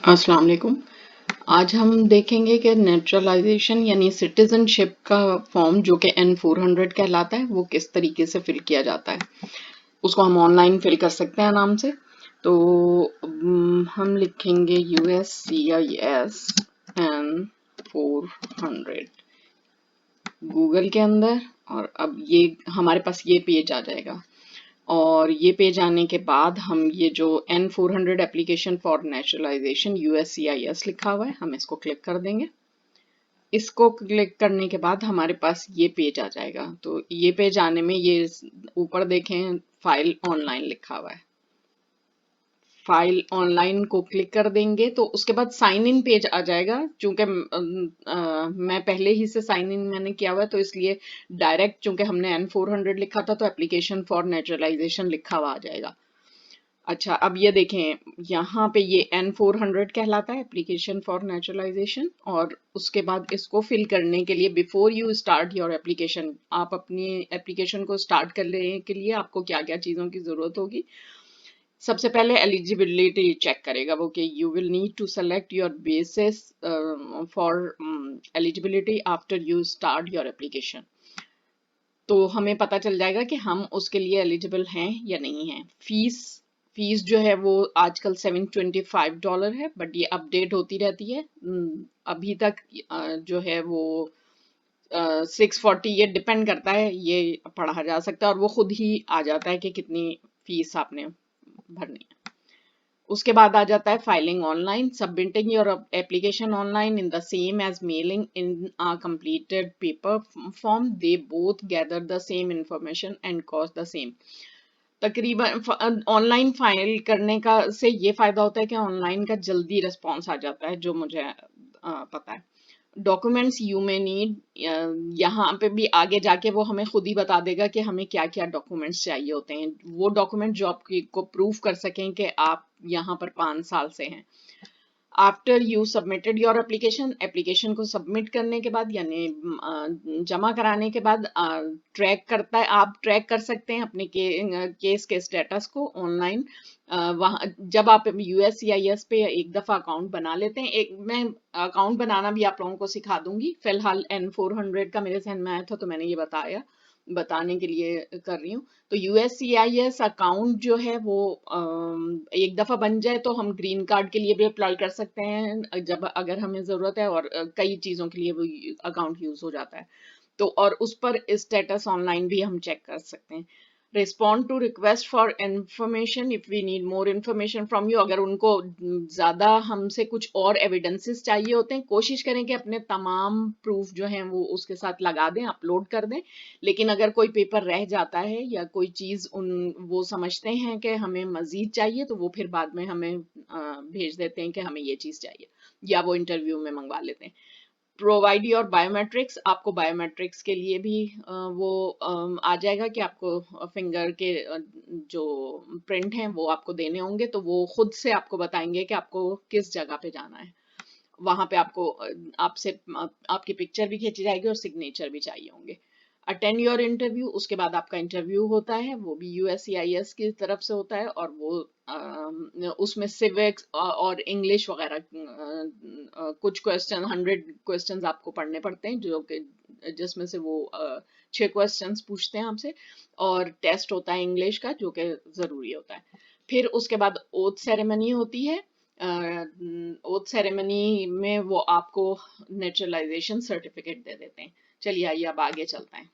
अस्सलाम वालेकुम। आज हम देखेंगे कि नेचुरलाइजेशन यानी सिटीजनशिप का फॉर्म जो कि N400 कहलाता है वो किस तरीके से फिल किया जाता है। उसको हम ऑनलाइन फिल कर सकते हैं आराम से। तो हम लिखेंगे USCIS N400 गूगल के अंदर और अब ये हमारे पास ये पेज आ जाएगा। और ये पेज आने के बाद हम ये जो N400 application for naturalisation USCIS लिखा हुआ है हम इसको क्लिक कर देंगे। इसको क्लिक करने के बाद हमारे पास ये पेज आ जाएगा। तो ये पेज आने में ये ऊपर देखें फाइल ऑनलाइन लिखा हुआ है। फाइल ऑनलाइन को क्लिक कर देंगे तो उसके बाद साइन इन पेज आ जाएगा। चूंकि मैं पहले ही से साइन इन मैंने किया हुआ है तो इसलिए डायरेक्ट चूंकि हमने N400 लिखा था तो एप्लीकेशन फॉर नेचुरलाइजेशन लिखा हुआ आ जाएगा। अच्छा, अब ये देखें यहाँ पे ये N400 कहलाता है एप्लीकेशन फॉर नेचुरलाइजेशन। और उसके बाद इसको फिल करने के लिए before you start your application, आप अपनी एप्लीकेशन को स्टार्ट करने के लिए आपको क्या क्या चीज़ों की ज़रूरत होगी। सबसे पहले एलिजिबिलिटी चेक करेगा वो कि you will need to select your basis for eligibility after you start your application. तो हमें पता चल जाएगा कि हम उसके लिए एलिजिबल हैं या नहीं हैं। फीस जो है वो आजकल $725 है, बट ये अपडेट होती रहती है। अभी तक जो है वो 640, ये डिपेंड करता है, ये पढ़ा जा सकता है और वो खुद ही आ जाता है कि कितनी फीस आपने भरनी है। उसके बाद आ जाता है filing online, submitting your application online in the same as mailing in a completed paper form, they both gather the same information and cost the same. तकरीबन ऑनलाइन फाइल करने का से ये फायदा होता है कि ऑनलाइन का जल्दी रिस्पॉन्स आ जाता है, जो मुझे पता है। डॉक्यूमेंट्स यू मे नीड, यहाँ पे भी आगे जाके वो हमें खुद ही बता देगा कि हमें क्या क्या डॉक्यूमेंट्स चाहिए होते हैं। वो डॉक्यूमेंट जो आपको प्रूव कर सकें कि आप यहाँ पर 5 साल से हैं। After you submitted your application को सबमिट करने के बाद यानी जमा कराने के बाद ट्रैक करता है, आप ट्रैक कर सकते हैं अपने केस के स्टेटस को ऑनलाइन। वहाँ जब आप USCIS पे एक दफ़ा अकाउंट बना लेते हैं, एक मैं अकाउंट बनाना भी आप लोगों को सिखा दूंगी। फिलहाल N400 का मेरे जहन में आया था तो मैंने ये बताने के लिए कर रही हूँ। तो USCIS अकाउंट जो है वो एक दफ़ा बन जाए तो हम ग्रीन कार्ड के लिए भी अप्लाई कर सकते हैं जब अगर हमें ज़रूरत है, और कई चीज़ों के लिए वो अकाउंट यूज़ हो जाता है। तो और उस पर स्टेटस ऑनलाइन भी हम चेक कर सकते हैं। Respond to request for information if we need more information from you, अगर उनको ज़्यादा हमसे कुछ और एविडेंसेस चाहिए होते हैं, कोशिश करें कि अपने तमाम प्रूफ जो हैं वो उसके साथ लगा दें, अपलोड कर दें। लेकिन अगर कोई पेपर रह जाता है या कोई चीज़ वो समझते हैं कि हमें मज़ीद चाहिए तो वो फिर बाद में हमें भेज देते हैं कि हमें ये चीज़ चाहिए, या वो इंटरव्यू में मंगवा लेते हैं। प्रोवाइड योर बायोमेट्रिक्स, आपको बायोमेट्रिक्स के लिए भी वो आ जाएगा कि आपको फिंगर के जो प्रिंट हैं वो आपको देने होंगे, तो वो खुद से आपको बताएंगे कि आपको किस जगह पे जाना है। वहां पे आपको आपसे आपकी पिक्चर भी खींची जाएगी और सिग्नेचर भी चाहिए होंगे। अटेंड योर इंटरव्यू, उसके बाद आपका इंटरव्यू होता है, वो भी USCIS की तरफ से होता है और वो उसमें सिविक्स और इंग्लिश वगैरह कुछ क्वेश्चन 100 क्वेश्चंस आपको पढ़ने पड़ते हैं, जो कि जिसमें से वो 6 क्वेश्चंस पूछते हैं आपसे। और टेस्ट होता है इंग्लिश का जो कि ज़रूरी होता है। फिर उसके बाद ओथ सेरेमनी होती है। ओथ सेरेमनी में वो आपको नेचुरलाइजेशन सर्टिफिकेट दे देते हैं। चलिए आइए अब आगे चलते हैं।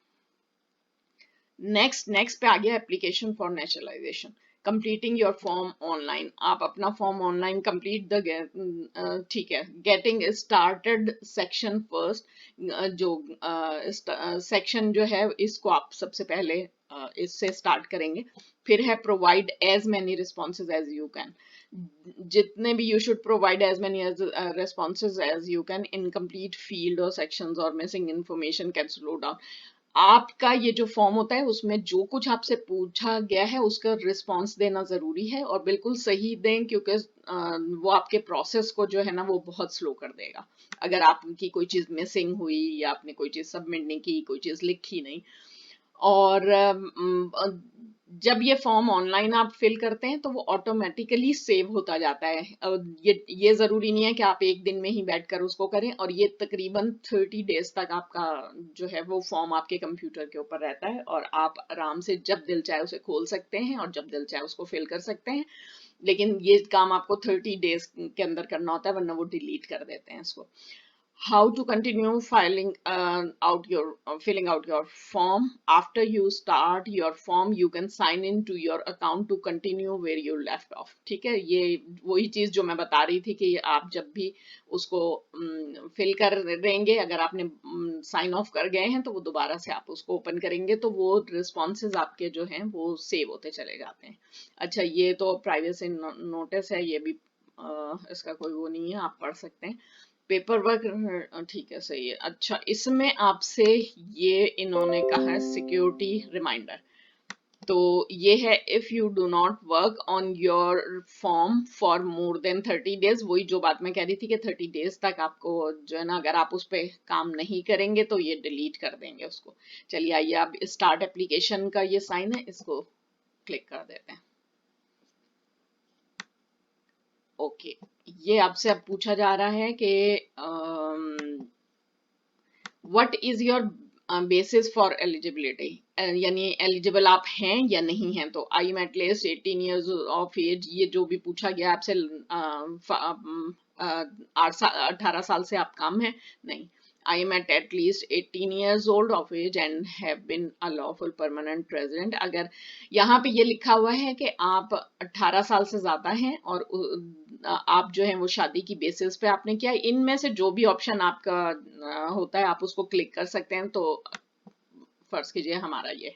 नेक्स्ट पे आ गया application for naturalisation. Completing your form online, आप अपना फॉर्म ऑनलाइन कंप्लीट ठीक है। गेटिंग स्टार्टेड सेक्शन फर्स्ट, जो सेक्शन जो है इसको आप सबसे पहले इससे स्टार्ट करेंगे। फिर है provide as many responses as you can, जितने भी you should provide as many responses as you can, incomplete field और सेक्शंस और missing information can slow down. आपका ये जो फॉर्म होता है उसमें जो कुछ आपसे पूछा गया है उसका रिस्पांस देना जरूरी है और बिल्कुल सही दें, क्योंकि वो आपके प्रोसेस को जो है ना वो बहुत स्लो कर देगा। अगर आपकी कोई चीज मिसिंग हुई या आपने कोई चीज सबमिट नहीं की, कोई चीज लिखी नहीं। और जब ये फॉर्म ऑनलाइन आप फिल करते हैं तो वो ऑटोमेटिकली सेव होता जाता है। ये ज़रूरी नहीं है कि आप एक दिन में ही बैठकर उसको करें, और ये तकरीबन 30 डेज तक आपका जो है वो फॉर्म आपके कंप्यूटर के ऊपर रहता है, और आप आराम से जब दिल चाहे उसे खोल सकते हैं और जब दिल चाहे उसको फिल कर सकते हैं। लेकिन ये काम आपको 30 डेज के अंदर करना होता है, वरना वो डिलीट कर देते हैं इसको। How to continue filling out your form. After you start your form, you can sign in to your account to continue where you left off. ठीक है, ये वही चीज जो मैं बता रही थी कि आप जब भी उसको फिल कर देंगे, अगर आपने साइन ऑफ कर गए हैं तो वो दोबारा से आप उसको ओपन करेंगे तो वो रिस्पॉन्सेज आपके जो हैं वो सेव होते चले जाते हैं। अच्छा, ये तो प्राइवेसी नोटिस है, ये भी इसका कोई वो नहीं है, आप पढ़ सकते हैं। पेपर वर्क ठीक है, सही है। अच्छा, इसमें आपसे ये इन्होंने कहा है सिक्योरिटी रिमाइंडर। तो ये है, if you do not work on your form for more than 30 days, वही जो बात मैं कह रही थी कि 30 डेज तक आपको जो है ना, अगर आप उस पर काम नहीं करेंगे तो ये डिलीट कर देंगे उसको। चलिए आइए, अब स्टार्ट एप्लीकेशन का ये साइन है, इसको क्लिक कर देते हैं। ओके, ये आपसे अब पूछा जा रहा है कि what is your basis for eligibility, यानी एलिजिबल आप हैं या नहीं हैं। तो I am at least 18 years of age, ये जो भी पूछा गया आपसे 18 साल से आप कम है नहीं। I am at least 18 years old of age and have been a lawful permanent resident। अगर यहाँ पे ये लिखा हुआ है कि आप 18 साल से ज्यादा हैं और आप जो है वो शादी की बेसिस पे आपने किया, इनमें से जो भी ऑप्शन आपका होता है आप उसको क्लिक कर सकते हैं। तो फर्ज कीजिए हमारा ये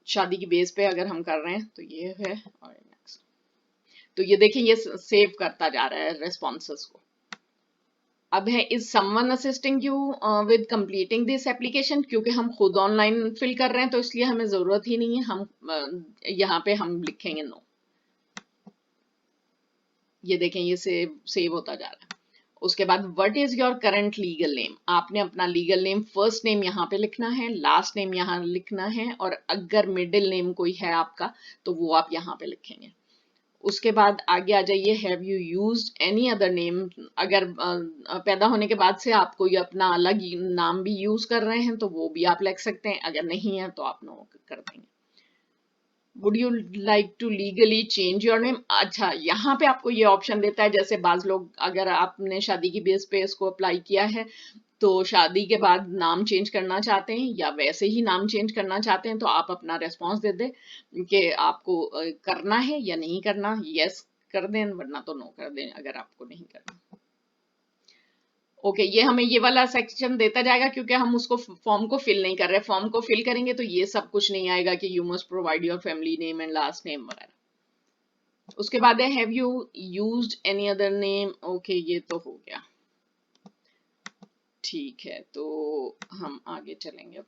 शादी की बेस पे अगर हम कर रहे हैं तो ये है, और नेक्स्ट। तो ये देखिए ये सेव करता जा रहा है रेस्पॉन्सेस को। अब है, is someone assisting you with completing this application, क्योंकि हम खुद ऑनलाइन फिल कर रहे हैं तो इसलिए हमें जरूरत ही नहीं है, हम यहाँ पे हम लिखेंगे नो। ये देखें ये सेव होता जा रहा है। उसके बाद what is your current legal name, आपने अपना लीगल नेम फर्स्ट नेम यहाँ पे लिखना है, लास्ट नेम यहाँ लिखना है, और अगर मिडिल नेम कोई है आपका तो वो आप यहाँ पे लिखेंगे। उसके बाद आगे आ जाइए, have you used any other name, अगर पैदा होने के बाद से आप कोई अपना अलग नाम भी यूज कर रहे हैं तो वो भी आप लिख सकते हैं, अगर नहीं है तो आप नो कर देंगे। Would you like to legally change your name, अच्छा यहाँ पे आपको ये ऑप्शन देता है, जैसे बाज लोग अगर आपने शादी की बेस पे इसको अप्लाई किया है तो शादी के बाद नाम चेंज करना चाहते हैं या वैसे ही नाम चेंज करना चाहते हैं, तो आप अपना रेस्पॉन्स दे दें कि आपको करना है या नहीं करना, यस कर दें, वरना तो नो कर दें अगर आपको नहीं करना। ओके, ये हमें ये वाला सेक्शन देता जाएगा क्योंकि हम उसको फॉर्म को फिल नहीं कर रहे। फॉर्म को फिल करेंगे तो ये सब कुछ नहीं आएगा कि you must provide your family name and last name वगैरह। उसके बाद है, have you used any other name, okay ये तो हो गया, ठीक है। तो हम आगे चलेंगे।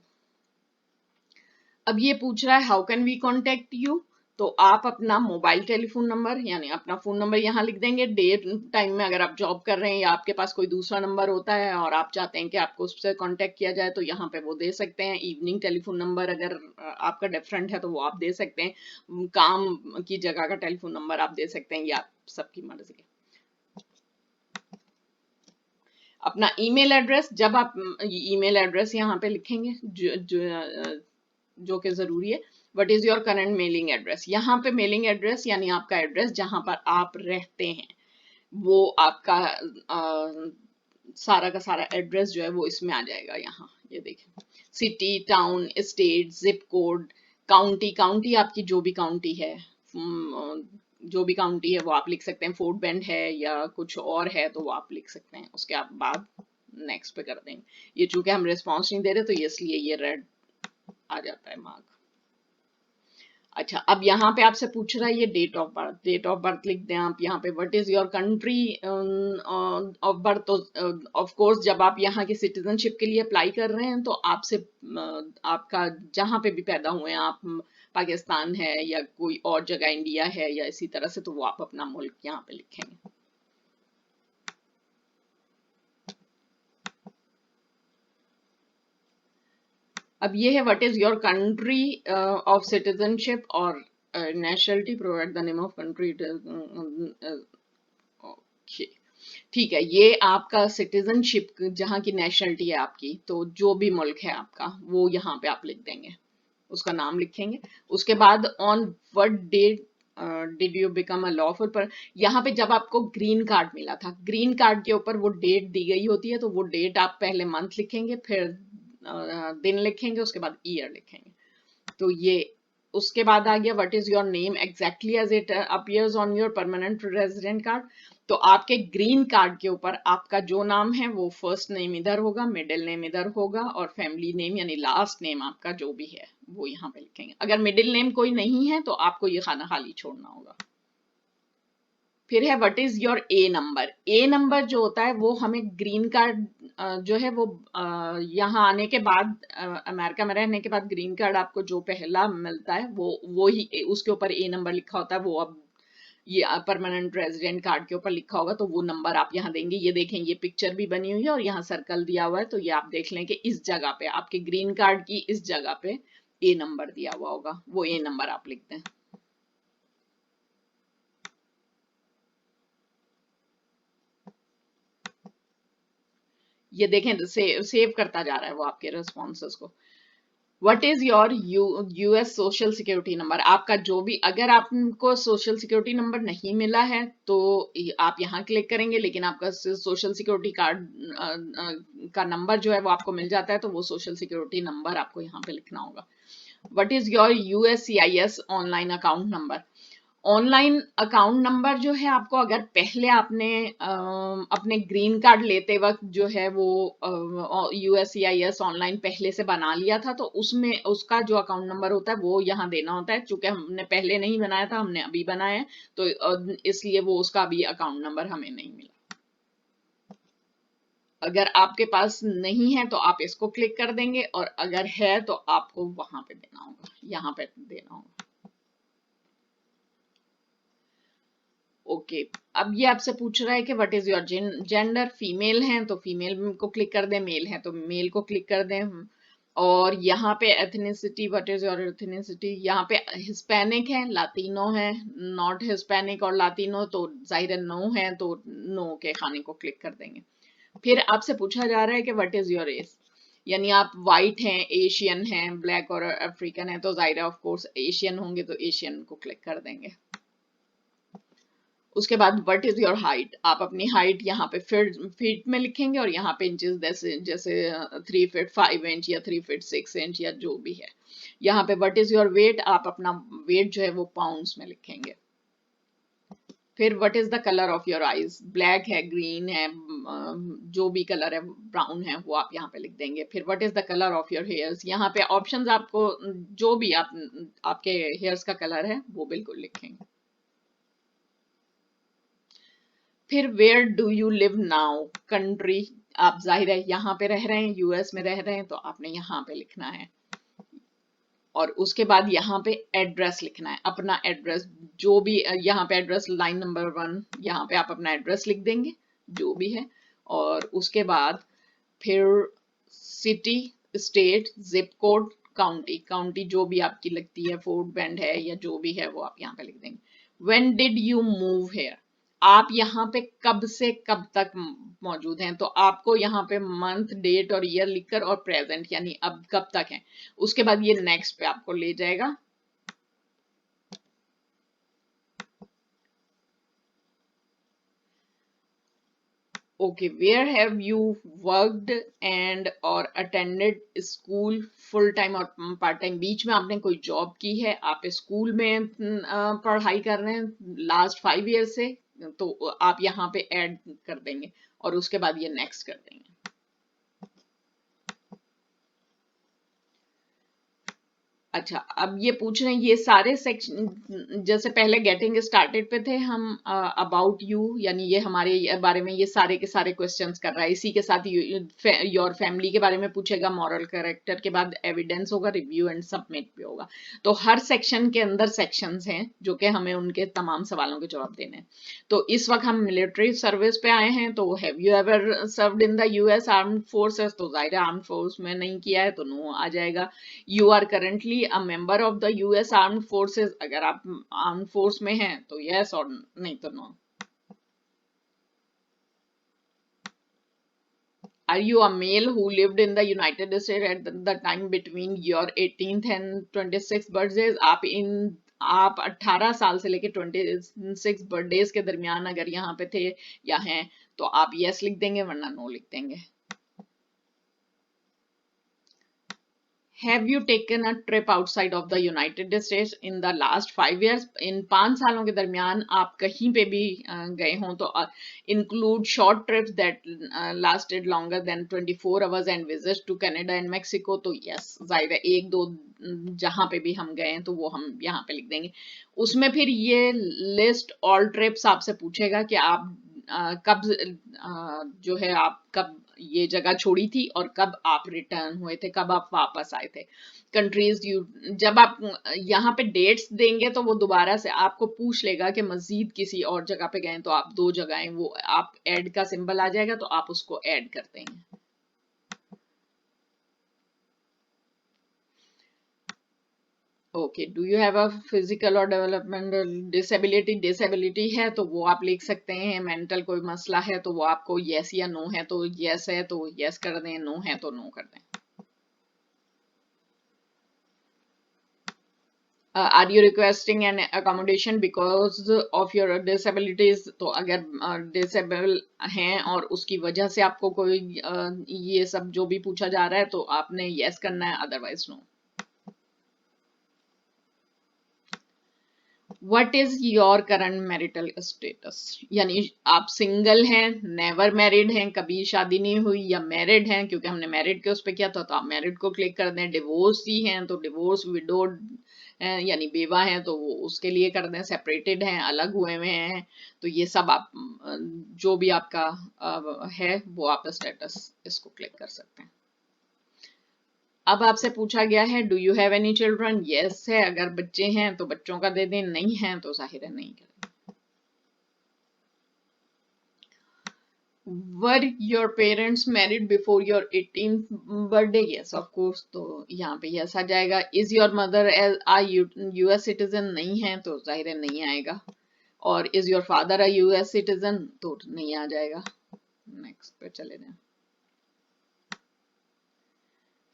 अब ये पूछ रहा है how can we contact you, तो आप अपना मोबाइल टेलीफोन नंबर यानी अपना फोन नंबर यहाँ लिख देंगे। डे टाइम में अगर आप जॉब कर रहे हैं या आपके पास कोई दूसरा नंबर होता है और आप चाहते हैं कि आपको उससे कांटेक्ट किया जाए तो यहाँ पे वो दे सकते हैं। इवनिंग टेलीफोन नंबर अगर आपका डिफरेंट है तो वो आप दे सकते हैं। काम की जगह का टेलीफोन नंबर आप दे सकते हैं, या सबकी मर्जी है। अपना ईमेल एड्रेस, जब आप ईमेल एड्रेस यहाँ पे लिखेंगे जो कि जरूरी है। What is your current mailing address, यहाँ पे मेलिंग एड्रेस यानी आपका एड्रेस जहां पर आप रहते हैं, वो आपका सारा का सारा एड्रेस जो है वो इसमें आ जाएगा। यहाँ ये देखें, city, town, state, zip code, county, county आपकी जो भी काउंटी है, जो भी काउंटी है वो आप लिख सकते हैं। फोर्ट बेंड है या कुछ और है तो वो आप लिख सकते हैं। उसके बाद नेक्स्ट पे कर देंगे। ये चूंकि हम रिस्पॉन्स नहीं दे रहे तो इसलिए ये रेड आ जाता है मार्क। अच्छा, अब यहाँ पे आपसे पूछ रहा है ये date of birth, date of birth लिख दें आप यहाँ पे। What is your country of birth, तो ऑफ कोर्स जब आप यहाँ की सिटीजनशिप के लिए अप्लाई कर रहे हैं तो आपसे आपका जहाँ पे भी पैदा हुए हैं आप, पाकिस्तान है या कोई और जगह इंडिया है या इसी तरह से, तो वो आप अपना मुल्क यहाँ पे लिखेंगे। अब ये है what is your country of citizenship और nationality, provide the name of country. Okay, ठीक है, ये आपका सिटीजनशिप जहाँ की नेशनलिटी है आपकी, तो जो भी मुल्क है आपका वो यहाँ पे आप लिख देंगे, उसका नाम लिखेंगे। उसके बाद on what date did you become a lawful per, यहाँ पे जब आपको ग्रीन कार्ड मिला था, ग्रीन कार्ड के ऊपर वो डेट दी गई होती है, तो वो डेट आप पहले मंथ लिखेंगे, फिर दिन लिखेंगे, उसके बाद ईयर लिखेंगे। तो ये उसके बाद आ गया what is your name exactly as it appears on your permanent resident card. तो आपके ग्रीन कार्ड के ऊपर आपका जो नाम है वो फर्स्ट नेम इधर होगा, मिडिल नेम इधर होगा, और फैमिली नेम यानी लास्ट नेम आपका जो भी है वो यहाँ पे लिखेंगे। अगर मिडिल नेम कोई नहीं है तो आपको ये खाना खाली छोड़ना होगा। फिर है what is your A number. A number जो होता है वो हमें ग्रीन कार्ड जो है वो यहाँ आने के बाद, अमेरिका में रहने के बाद ग्रीन कार्ड आपको जो पहला मिलता है वो ही उसके ऊपर ए नंबर लिखा होता है। वो अब ये परमानेंट रेजिडेंट कार्ड के ऊपर लिखा होगा, तो वो नंबर आप यहाँ देंगे। ये देखें, ये पिक्चर भी बनी हुई है और यहाँ सर्कल दिया हुआ है, तो ये आप देख लें कि इस जगह पे आपके ग्रीन कार्ड की इस जगह पे ए नंबर दिया हुआ होगा, वो ए नंबर आप लिखते हैं। ये देखें, सेव करता जा रहा है वो आपके रिस्पॉन्सेस को। What is your US social security number. आपका जो भी, अगर आपको सोशल सिक्योरिटी नंबर नहीं मिला है तो आप यहाँ क्लिक करेंगे, लेकिन आपका सोशल सिक्योरिटी कार्ड का नंबर जो है वो आपको मिल जाता है, तो वो सोशल सिक्योरिटी नंबर आपको यहाँ पे लिखना होगा। What is your USCIS online account number. Online account number जो है आपको, अगर पहले आपने अपने ग्रीन कार्ड लेते वक्त जो है वो यूएससीआईएस ऑनलाइन पहले से बना लिया था, तो उसमें उसका जो अकाउंट नंबर होता है वो यहाँ देना होता है। चूंकि हमने पहले नहीं बनाया था, हमने अभी बनाया है, तो इसलिए वो उसका अभी अकाउंट नंबर हमें नहीं मिला। अगर आपके पास नहीं है तो आप इसको क्लिक कर देंगे, और अगर है तो आपको वहां पे देना होगा, यहाँ पे देना होगा। ओके, अब ये आपसे पूछ रहा है कि what is your gender. Female हैं तो फीमेल को क्लिक कर दें, मेल है तो मेल को क्लिक कर दें। और यहाँ पे ethnicity, what is your ethnicity. यहाँ पे हिस्पैनिक है, लातिनो है, नॉट हिस्पैनिक और लातिनो, तो जाहिर है नो है, तो नो के खाने को क्लिक कर देंगे। फिर आपसे पूछा जा रहा है कि व्हाट इज योर रेस, यानी आप वाइट हैं, एशियन हैं, ब्लैक और अफ्रीकन है, तो जाहिर है ऑफ कोर्स एशियन होंगे, तो एशियन को क्लिक कर देंगे। उसके बाद व्हाट इज योर हाइट। आप अपनी हाइट यहाँ पे फीट में लिखेंगे, और यहाँ पे इंचेस जैसे जैसे 3 फीट 5 इंच या 3 फीट 6 इंच या जो भी है। यहाँ पे व्हाट इज योर वेट, आप अपना वेट जो है वो पाउंड्स में लिखेंगे। फिर what is the colour of your eyes. Black है, ग्रीन है, जो भी कलर है, ब्राउन है, वो आप यहाँ पे लिख देंगे। फिर what is the colour of your hairs. यहाँ पे ऑप्शंस आपको जो भी आपके हेयर्स का कलर है वो बिल्कुल लिखेंगे। फिर where do you live now, country. आप जाहिर है यहाँ पे रह रहे हैं, यूएस में रह रहे हैं, तो आपने यहाँ पे लिखना है। और उसके बाद यहाँ पे एड्रेस लिखना है, अपना एड्रेस जो भी, यहाँ पे एड्रेस लाइन नंबर 1, यहाँ पे आप अपना एड्रेस लिख देंगे जो भी है। और उसके बाद फिर city, state, zip code, county, county जो भी आपकी लगती है, फोर्ट बेंड है या जो भी है वो आप यहाँ पे लिख देंगे। When did you move here, आप यहाँ पे कब से कब तक मौजूद हैं, तो आपको यहाँ पे मंथ, डेट और ईयर लिखकर, और प्रेजेंट यानी अब कब तक है। उसके बाद ये नेक्स्ट पे आपको ले जाएगा। Okay, where have you worked and और अटेंडेड स्कूल फुल टाइम और पार्ट टाइम। बीच में आपने कोई जॉब की है, आप स्कूल में पढ़ाई कर रहे हैं लास्ट 5 ईयर से, तो आप यहाँ पे ऐड कर देंगे, और उसके बाद ये नेक्स्ट कर देंगे। अच्छा, अब ये पूछ रहे हैं ये सारे सेक्शन, जैसे पहले गेटिंग स्टार्टेड पे थे हम, अबाउट यू, यानी ये हमारे बारे में ये सारे के सारे क्वेश्चंस कर रहा है। इसी के साथ योर फैमिली के बारे में पूछेगा, मॉरल कैरेक्टर के बाद एविडेंस होगा, रिव्यू एंड सबमिट भी होगा। तो हर सेक्शन के अंदर सेक्शंस हैं जो कि हमें उनके तमाम सवालों के जवाब देने हैं। तो इस वक्त हम मिलिट्री सर्विस पे आए हैं, तो have you ever served in the US armed forces, तो जाहिर आर्म्ड फोर्स में नहीं किया है तो नो आ जाएगा। You are currently a member of the US armed forces, अगर आप आर्म्ड फोर्स में हैं तो यस, और नहीं तो no. Are you a male who lived in the United States at the time between your 18th and 26th birthdays? आप 18 साल से लेके 26 बर्थडेज के दरमियान अगर यहाँ पे थे या हैं तो आप यस लिख देंगे, वरना नो लिख देंगे। Have you taken a trip outside of the United States in the last 5 years? इन 5 सालों के दरमियान आप कहीं पे भी गए हों तो include short trips that lasted longer than 24 hours and visits to Canada and Mexico, तो yes, जाहिर है एक दो जहाँ पे भी हम गए हैं तो वो हम यहाँ पे लिख देंगे। उसमें फिर ये लिस्ट ऑल ट्रिप्स आपसे पूछेगा कि आप कब जो है आप कब ये जगह छोड़ी थी और कब आप रिटर्न हुए थे, कब आप वापस आए थे। कंट्रीज यू, जब आप यहाँ पे डेट्स देंगे तो वो दोबारा से आपको पूछ लेगा कि मजीद किसी और जगह पे गए तो आप 2 जगहें, वो आप ऐड का सिंबल आ जाएगा तो आप उसको ऐड कर देंगे। Okay, do you have a physical और डेवलपमेंटल डिसेबिलिटी, डिसेबिलिटी है तो वो आप लिख सकते हैं। मेंटल कोई मसला है तो वो आपको यस या नो है तो यस है तो यस कर दें, नो है तो नो कर दें। Are you requesting an accommodation because of your disabilities, तो अगर डिसेबल हैं और उसकी वजह से आपको कोई ये सब जो भी पूछा जा रहा है तो आपने यस करना है, otherwise no. What is your current marital status, यानी आप सिंगल हैं, नेवर मैरिड हैं, कभी शादी नहीं हुई, या मैरिड हैं, क्योंकि हमने मैरिड के उस पर किया था तो आप मैरिड को क्लिक कर दें। डिवोर्सी हैं तो डिवोर्स, विडोड यानी बेवा हैं तो वो उसके लिए कर दें। सेपरेटेड हैं, अलग हुए हुए हैं, तो ये सब आप जो भी आपका है वो आप स्टेटस इसको क्लिक कर सकते हैं। अब आपसे पूछा गया है do you have any children, yes है अगर बच्चे हैं तो बच्चों का दे दें, नहीं है तो जाहिर है नहीं करें। Were your parents married before your 18th birthday, yes of course, तो यहाँ पे यस आ जाएगा। Is your mother a US citizen, नहीं है तो जाहिर है नहीं आएगा। और is your father a US citizen, तो नहीं आ जाएगा। नेक्स्ट पे चले जाएं।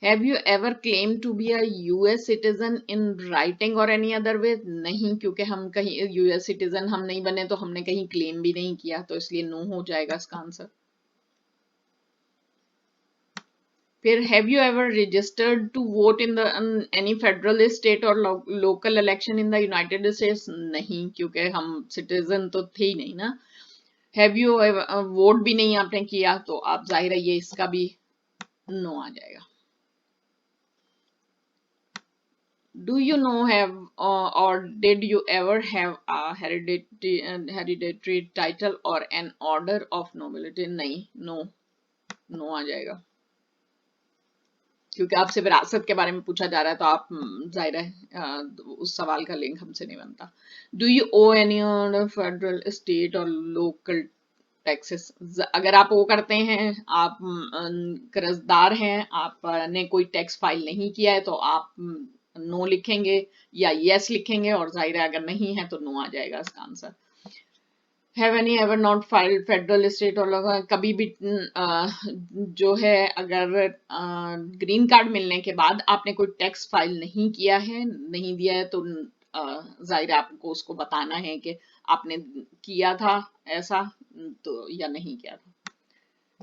Have you ever claimed to be a US citizen in writing or any other way? नहीं, क्योंकि हम कहीं US citizen हम नहीं बने तो हमने कहीं क्लेम भी नहीं किया, तो इसलिए नो हो जाएगा इसका आंसर। फिर have you ever registered to vote in the any federal, state or local election in the United States? नहीं, क्योंकि हम citizen तो थे ही नहीं ना। Have you ever वोट भी नहीं आपने किया, तो आप जाहिर है ये इसका भी नो आ जाएगा। Do you know have or did you ever have a hereditary title or an order of nobility? नहीं, नो आ जाएगा, क्योंकि आपसे विरासत के बारे में पूछा जा रहा है तो आप जाहिर है उस सवाल का लिंक हमसे नहीं बनता। Do you owe any federal, state और लोकल टैक्सेस, अगर आप वो करते हैं, आप कर्जदार हैं, आपने कोई टैक्स फाइल नहीं किया है तो आप नो लिखेंगे या यस लिखेंगे, और जाहिर है अगर नहीं है तो नो आ जाएगा इसका answer. Have any ever not filed federal, state और कभी भी जो है अगर ग्रीन कार्ड मिलने के बाद आपने कोई टैक्स फाइल नहीं किया है, नहीं दिया है, तो जाहिर है आपको उसको बताना है कि आपने किया था ऐसा तो या नहीं किया था।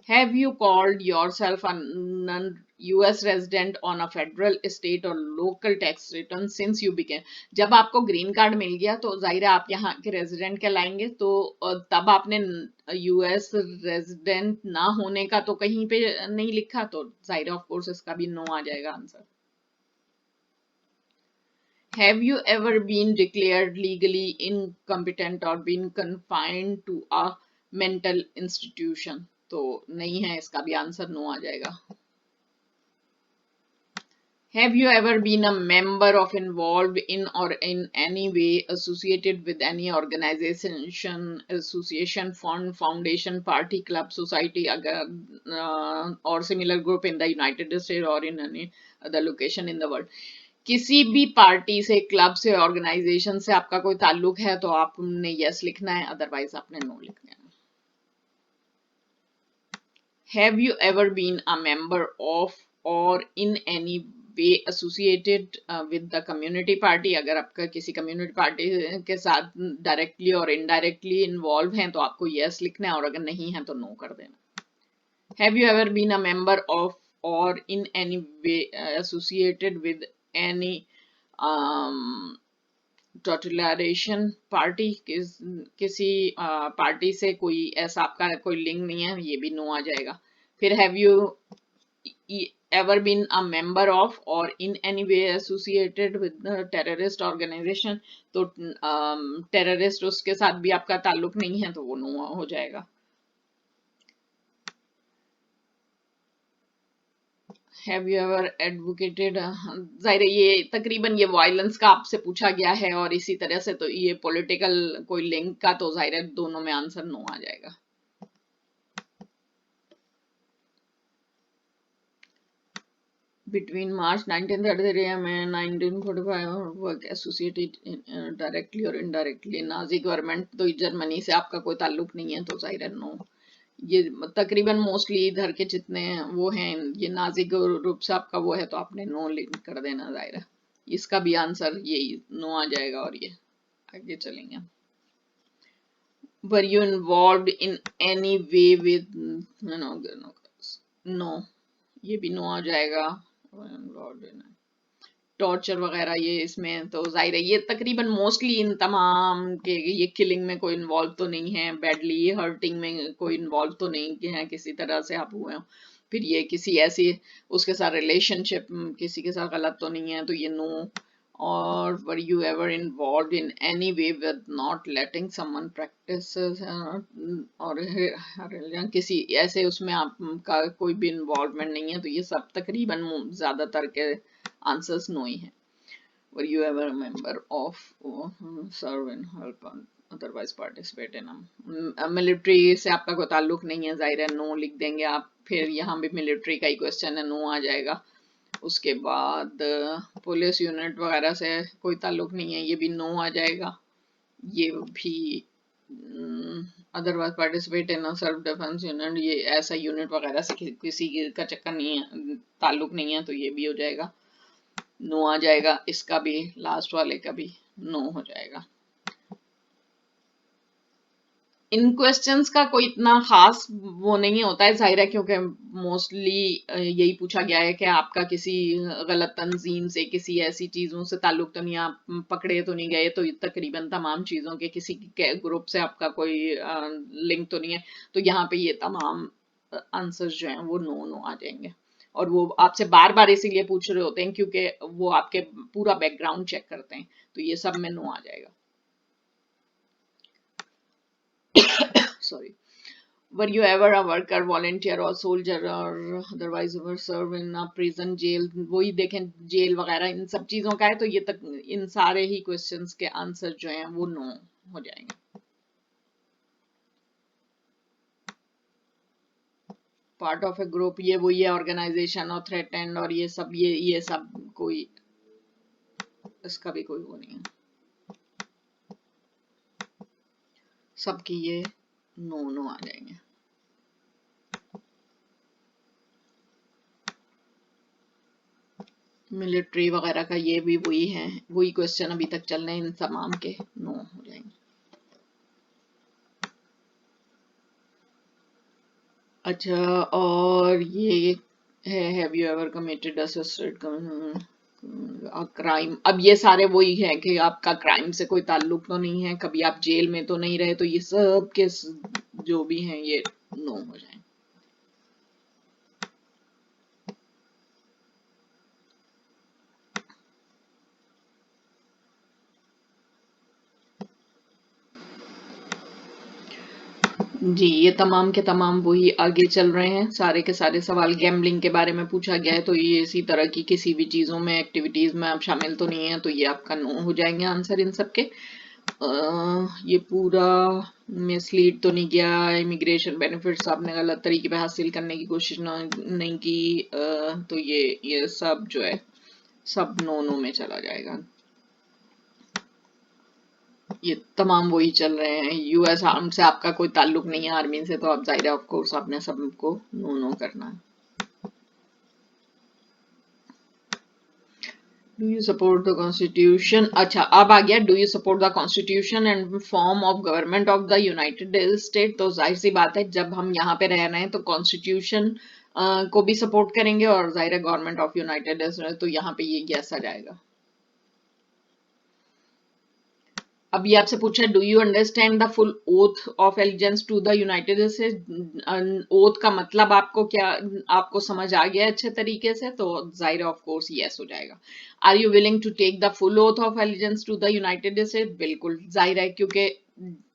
Have you called yourself a non-US resident on a federal, state or local tax return since you began? जब आपको ग्रीन कार्ड मिल गया तो जाहिर है आप यहाँ के रेजिडेंट कहलाएंगे, तो तब आपने यूएस रेजिडेंट ना होने का तो कहीं पे नहीं लिखा, तो जाहिर है ऑफ कोर्स इसका भी नो आ जाएगा answer. Have you ever been declared legally incompetent or been confined to a mental institution? तो नहीं है, इसका भी आंसर नो आ जाएगा. Have you ever been a member of involved in or in any way associated with any organization, association, fund, foundation, party, club, society, or similar group in the United States or in any other location in the world? किसी भी party से, club से, organisation से आपका कोई ताल्लुक है तो आपने यस लिखना है, अदरवाइज आपने नो लिखना है. Have you ever been a member of or in any way associated with the community party? अगर आपका किसी community party के साथ directly और indirectly involve हैं तो आपको yes लिखना है, और अगर नहीं है तो no कर देना. Have you ever been a member of or in any way associated with any totalization party? किसी पार्टी से कोई ऐसा आपका कोई लिंक नहीं है, ये भी नो आ जाएगा. फिर have you ever been a member of or in any way associated with terrorist organization? तो टेररिस्ट उसके साथ भी आपका ताल्लुक नहीं है तो वो नो हो जाएगा. Have you ever advocated? जाहिर है ये तकरीबन ये वायलेंस का आपसे पूछा गया है और इसी तरह से, तो ये पॉलिटिकल कोई लिंक का, तो जाहिर है दोनों में आंसर नो आ जाएगा. Between March 1933 and 1945 work associated directly or indirectly Nazi government, तो जर्मनी से आपका कोई ताल्लुक नहीं है तो जाहिर है नो. ये तकरीबन मोस्टली इधर के जितने वो हैं ये नाजी ग्रुप से आपका वो है तो आपने नो लिंक कर देना. जाहिर है इसका भी आंसर यही नो आ जाएगा. और ये आगे चलेंगे. Were you involved in any way with no, ये भी नो आ जाएगा. टॉर्चर वगैरह ये इसमें तो जाहिर है ये तकरीबन मोस्टली इन तमाम के ये किलिंग में कोई इन्वॉल्व तो नहीं है, बैडली हर्टिंग में कोई इन्वॉल्व तो नहीं है किसी तरह से आप हुए हो. फिर ये किसी ऐसी उसके साथ रिलेशनशिप किसी के साथ गलत तो नहीं है तो ये नो. और were you ever involve in any way with not letting someone practice, और किसी ऐसे उसमें आपका कोई भी इन्वॉल्वमेंट नहीं है तो ये सब तकरीबन ज्यादातर के आंसर्स नो ही हैं. Were you ever a member of serve and help otherwise participate in military से आपका कोई ताल्लुक नहीं है, जाहिर है नो लिख देंगे आप. फिर यहाँ भी मिलिट्री का ही क्वेश्चन है, नो आ जाएगा. उसके बाद पुलिस यूनिट वगैरह से कोई ताल्लुक नहीं है, ये भी नो आ जाएगा. ये भी otherwise participate in self defence unit, ये ऐसा यूनिट वगैरह से किसी का चक्कर नहीं है, ताल्लुक नहीं है तो ये भी हो जाएगा, नो आ जाएगा. इसका भी लास्ट वाले का भी नो हो जाएगा. इन क्वेश्चंस का कोई इतना खास वो नहीं होता है, जाहिर है क्योंकि मोस्टली यही पूछा गया है कि आपका किसी गलत तंजीम से किसी ऐसी चीजों से ताल्लुक तो नहीं, आप पकड़े तो नहीं गए, तो तकरीबन तमाम चीजों के किसी ग्रुप से आपका कोई लिंक तो नहीं है. तो यहाँ पे ये तमाम आंसर्स जो हैं वो नो नो आ जाएंगे. और वो आपसे बार बार इसीलिए पूछ रहे होते हैं क्योंकि वो आपके पूरा बैकग्राउंड चेक करते हैं, तो ये सब में नो आ जाएगा. Sorry. Were you ever a worker, volunteer or soldier or otherwise ever serve in a prison, jail? वही देखें जेल वगैरह इन सब चीजों का है तो ये तक इन सारे ही क्वेश्चंस के आंसर जो हैं वो नो हो जाएंगे. पार्ट ऑफ ए ग्रुप ये वही है, ऑर्गेनाइजेशन और थ्रेटेंड और ये सब कोई इसका भी कोई वो नहीं है, सबकी ये नो नो आ जाएंगे. मिलिट्री वगैरह का ये भी वही है, वही क्वेश्चन अभी तक चल रहे हैं, इन तमाम के नो हो जाएंगे. अच्छा, और ये है have you ever committed assisted crime? अब ये सारे वही है कि आपका क्राइम से कोई ताल्लुक तो नहीं है, कभी आप जेल में तो नहीं रहे, तो ये सब के जो भी हैं ये नो हो जाए. जी, ये तमाम के तमाम वही आगे चल रहे हैं। सारे के सारे सवाल गैम्बलिंग के बारे में पूछा गया है, तो ये इसी तरह की किसी भी चीज़ों में, एक्टिविटीज़ में आप शामिल तो नहीं है, तो ये आपका नो हो जाएंगे आंसर इन सब के। ये पूरा मिसलीड तो नहीं गया। इमिग्रेशन बेनिफिट्स आपने गलत तरीके पे हासिल करने की कोशिश नहीं की। तो ये सब जो है सब नो नो में चला जाएगा। ये तमाम वही चल रहे हैं। यूएस आर्म से आपका कोई ताल्लुक नहीं है, आर्मी से, तो आप जाहिर है ऑफ कोर्स आपने सबको नो नो करना है। Do you support the constitution? अच्छा, अब आ गया do you support the constitution and form of government of the United state. तो जाहिर सी बात है, जब हम यहाँ पे रह रहे हैं तो कॉन्स्टिट्यूशन को भी सपोर्ट करेंगे और जाहिर है गवर्नमेंट ऑफ यूनाइटेड स्टेट, तो यहाँ पे ये यस आ जाएगा। अब ये आपसे पूछा do you understand the full oath of allegiance to the United States. Oath का मतलब आपको क्या, आपको समझ आ गया अच्छे तरीके से, तो जाहिर ऑफ कोर्स यस हो जाएगा। Are you willing to take the full oath of allegiance to the United States? बिल्कुल जाहिर है, क्योंकि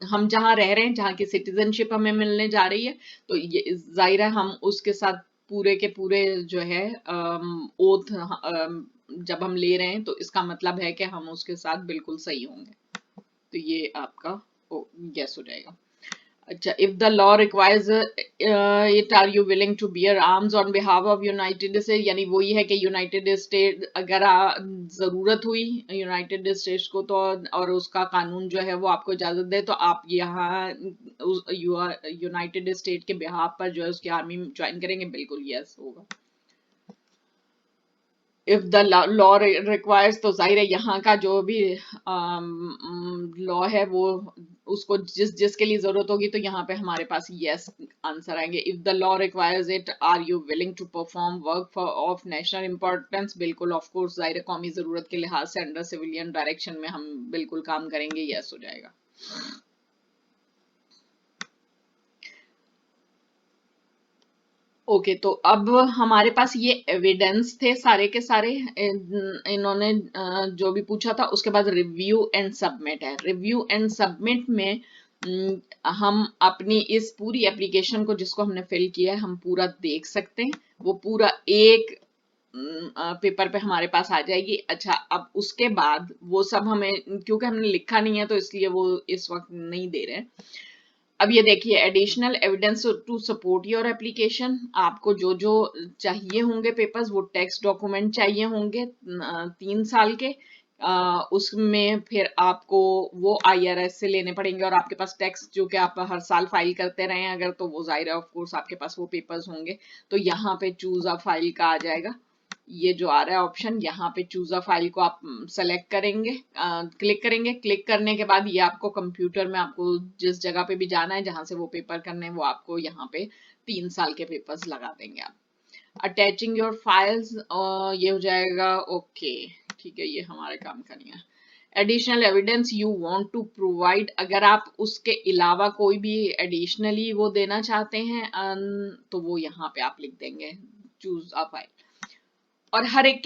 हम जहाँ रह रहे हैं, जहाँ की सिटीजनशिप हमें मिलने जा रही है, तो ये जाहिर है हम उसके साथ पूरे के पूरे जो है ओथ जब हम ले रहे हैं, तो इसका मतलब है कि हम उसके साथ बिल्कुल सही होंगे, तो ये आपका यस हो जाएगा। अच्छा, if the law requires it are you willing to bear arms on behalf of United State, यानी वही है कि यूनाइटेड स्टेट अगर जरूरत हुई यूनाइटेड स्टेट्स को, तो और उसका कानून जो है वो आपको इजाजत दे, तो आप यहाँ यूनाइटेड स्टेट के बिहाफ पर जो है उसकी आर्मी ज्वाइन करेंगे, बिल्कुल यस होगा। इफ द लॉ रिक्वायर्स, तो जाहिर है यहाँ का जो भी लॉ है वो उसको जिसके लिए जरूरत होगी, तो यहाँ पे हमारे पास यस आंसर आएंगे। If the law requires it are you willing to perform work for of national importance? बिल्कुल ऑफ कोर्स, जाहिर है कौमी जरूरत के लिहाज से अंडर सिविलियन डायरेक्शन में हम बिल्कुल काम करेंगे, यस हो जाएगा। ओके, तो अब हमारे पास ये एविडेंस थे सारे के सारे। इन्होंने जो भी पूछा था, उसके बाद रिव्यू एंड सबमिट है। रिव्यू एंड सबमिट में हम अपनी इस पूरी एप्लीकेशन को जिसको हमने फिल किया है, हम पूरा देख सकते हैं। वो पूरा एक पेपर पे हमारे पास आ जाएगी। अच्छा, अब उसके बाद वो सब हमें, क्योंकि हमने लिखा नहीं है तो इसलिए वो इस वक्त नहीं दे रहे हैं। अब ये देखिए, additional evidence to support your application, आपको जो जो चाहिए होंगे पेपर्स, वो टेक्स्ट डॉक्यूमेंट चाहिए होंगे 3 साल के। उसमें फिर आपको वो आईआरएस से लेने पड़ेंगे, और आपके पास टैक्स जो कि आप हर साल फाइल करते रहे अगर, तो वो जाहिर है ऑफ कोर्स आपके पास वो पेपर्स होंगे। तो यहाँ पे चूज अ फाइल का आ जाएगा, ये जो आ रहा है ऑप्शन, यहाँ पे चूज अ फाइल को आप सेलेक्ट करेंगे, क्लिक करेंगे। क्लिक करने के बाद ये आपको कंप्यूटर में, आपको जिस जगह पे भी जाना है जहां से वो पेपर करने हैं, वो आपको यहाँ पे 3 साल के पेपर्स लगा देंगे आप। अटैचिंग योर फाइल्स, ये हो जाएगा ओके, ठीक है, ये हमारे काम का नहीं है। Additional evidence you want to provide, अगर आप उसके अलावा कोई भी एडिशनली वो देना चाहते हैं, तो वो यहाँ पे आप लिख देंगे चूज अ फाइल। और हर एक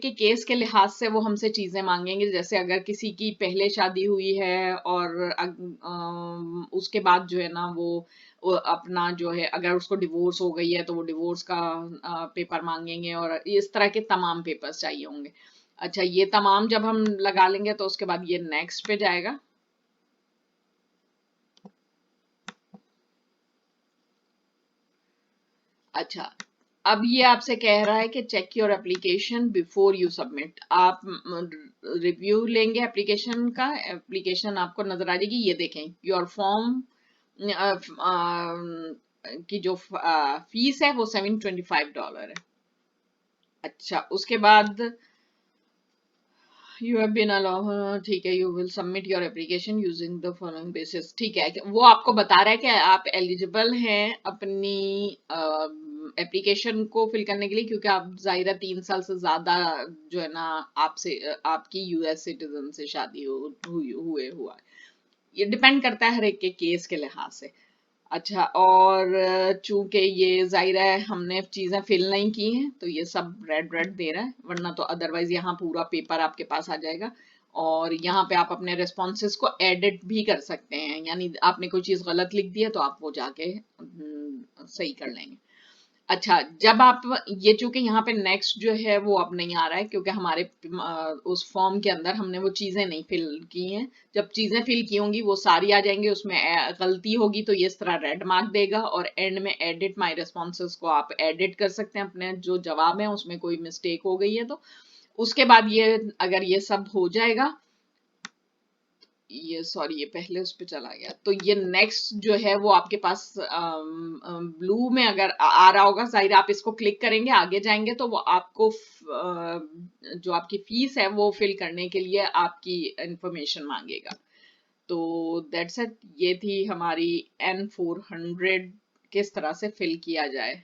के केस के लिहाज से वो हमसे चीजें मांगेंगे। जैसे अगर किसी की पहले शादी हुई है और उसके बाद जो है ना वो अपना जो है, अगर उसको डिवोर्स हो गई है तो वो डिवोर्स का पेपर मांगेंगे, और इस तरह के तमाम पेपर्स चाहिए होंगे। अच्छा, ये तमाम जब हम लगा लेंगे तो उसके बाद ये नेक्स्ट पे जाएगा। अच्छा, अब ये आपसे कह रहा है कि check your application before you submit. आप रिव्यू लेंगे एप्लीकेशन का, एप्लीकेशन आपको नजर आ जाएगी। ये देखें, योर फॉर्म की जो फीस है वो $725 है। अच्छा, उसके बाद यू हैव बीन अलाउड, ठीक है, you will submit your application using the following basis. ठीक है, वो आपको बता रहा है कि आप एलिजिबल हैं अपनी एप्लीकेशन को फिल करने के लिए, क्योंकि आप जाहिर है 3 साल से ज्यादा जो है ना आपसे आपकी यूएस सिटीजन से शादी हुआ है। ये डिपेंड करता है हर एक के केस के लिहाज से। अच्छा, और चूंकि ये जाहिर है हमने चीजें फिल नहीं की हैं, तो ये सब रेड रेड दे रहा है, वरना तो अदरवाइज यहाँ पूरा पेपर आपके पास आ जाएगा। और यहाँ पे आप अपने रेस्पॉन्सेस को एडिट भी कर सकते हैं, यानी आपने कोई चीज गलत लिख दी है तो आप वो जाके सही कर लेंगे। अच्छा, जब आप ये, चूंकि यहाँ पे नेक्स्ट जो है वो अब नहीं आ रहा है क्योंकि हमारे उस फॉर्म के अंदर हमने वो चीजें नहीं फिल की हैं। जब चीजें फिल की होंगी वो सारी आ जाएंगी, उसमें गलती होगी तो ये इस तरह रेड मार्क देगा, और एंड में एडिट माय रेस्पॉन्सेस को आप एडिट कर सकते हैं, अपने जो जवाब है उसमें कोई मिस्टेक हो गई है तो। उसके बाद ये, अगर ये सब हो जाएगा, ये सॉरी ये पहले उस पे चला गया, तो ये नेक्स्ट जो है वो आपके पास ब्लू में अगर आ रहा होगा, जाहिर है आप इसको क्लिक करेंगे, आगे जाएंगे तो वो आपको जो आपकी फीस है वो फिल करने के लिए आपकी इंफॉर्मेशन मांगेगा। तो दैट्स इट, ये थी हमारी N400 किस तरह से फिल किया जाए।